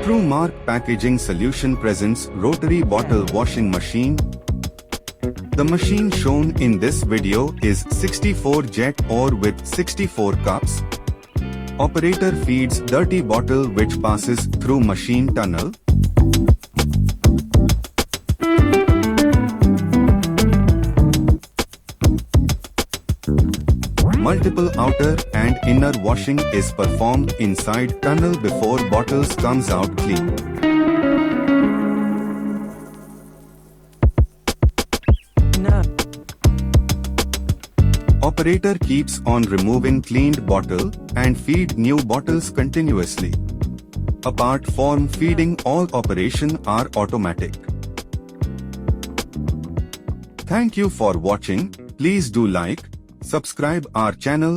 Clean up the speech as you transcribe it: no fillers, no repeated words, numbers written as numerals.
TrueMark Packaging Solution presents Rotary Bottle Washing Machine. The machine shown in this video is 64 jet or with 64 cups. Operator feeds dirty bottle which passes through machine tunnel. Multiple outer and inner washing is performed inside tunnel before bottles comes out clean. Operator keeps on removing cleaned bottle and feed new bottles continuously. Apart from feeding, all operation are automatic. Thank you for watching. Please do like, subscribe our channel